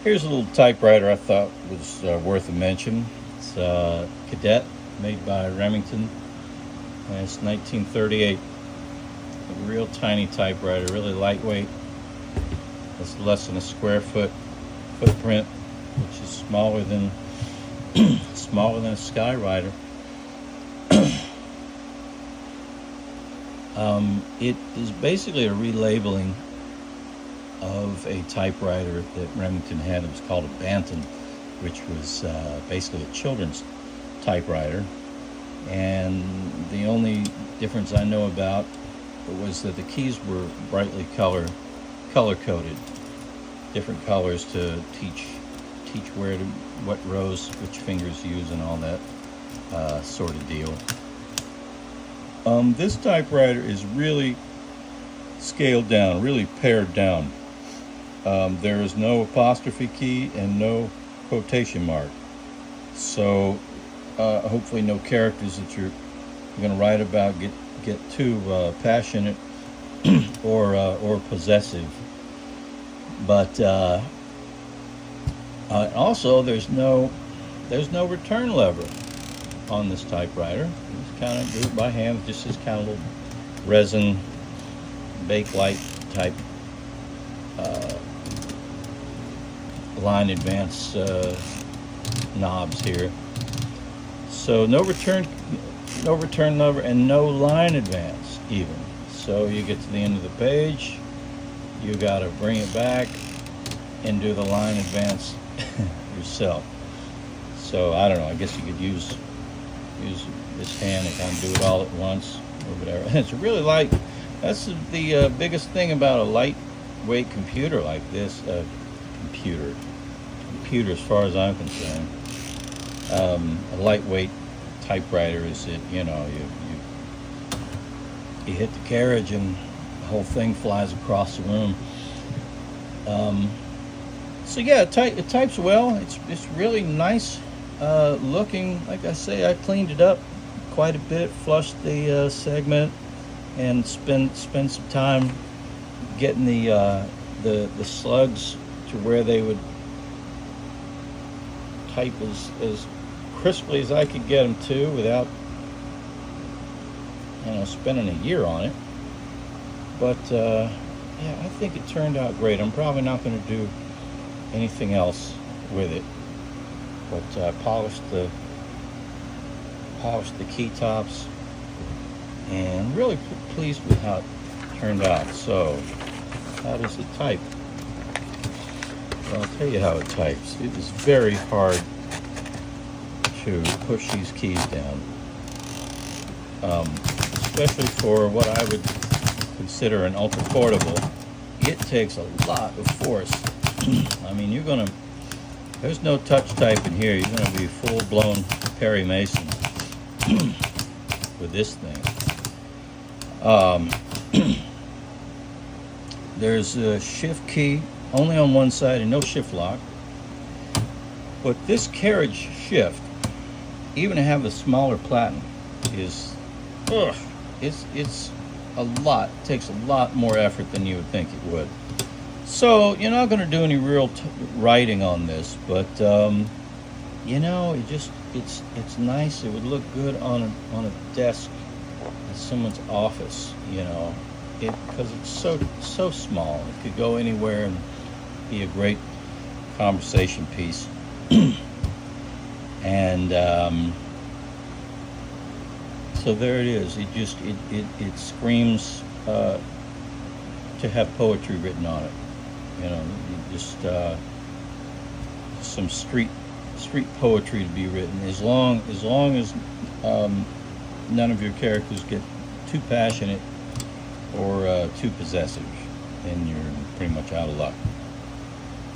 Here's a little typewriter I thought was worth a mention. It's Cadet, made by Remington, and it's 1938. A real tiny typewriter, really lightweight. It's less than a square foot footprint, which is smaller than smaller than a Skywriter. It is basically a relabeling of a typewriter that Remington had. It was called a Bantam, which was basically a children's typewriter. And the only difference I know about was that the keys were brightly color coded, different colors to teach where to, what rows, which fingers to use, and all that sort of deal. This typewriter is really scaled down, really pared down. There is no apostrophe key and no quotation mark. So hopefully no characters that you're going to write about get too passionate or possessive. But also there's no return lever on this typewriter. You just kind of do it by hand, just this kind of little resin Bakelite type line advance knobs here. So no return lever and no line advance even. So you get to the end of the page, you got to bring it back and do the line advance yourself. So I don't know, I guess you could use this hand and kind of do it all at once or whatever. It's really light. That's the biggest thing about a lightweight computer like this. Computer as far as I'm concerned. A lightweight typewriter is that, you know, you hit the carriage and the whole thing flies across the room. So yeah, it types well. It's really nice looking. Like I say, I cleaned it up quite a bit, flushed the segment, and spend some time getting the slugs to where they would type as crisply as I could get them to without, you know, spending a year on it. But yeah, I think it turned out great. I'm probably not going to do anything else with it, but polished the key tops, and really pleased with how it turned out. So how does it type? Well, I'll tell you how it types. It is very hard to push these keys down, especially for what I would consider an ultra portable. It takes a lot of force. I mean, there's no touch type in here. You're gonna be full-blown Perry Mason with this thing. There's a shift key only on one side and no shift lock. But this carriage shift, even to have the smaller platen, is it's a lot. It takes a lot more effort than you would think it would. So you're not going to do any real writing on this, but you know, it's nice. It would look good on a desk in someone's office, you know, because it's so small. It could go anywhere and be a great conversation piece. And so there it is. It screams to have poetry written on it. You know, just some street poetry to be written. As long as none of your characters get too passionate or too possessive, then you're pretty much out of luck.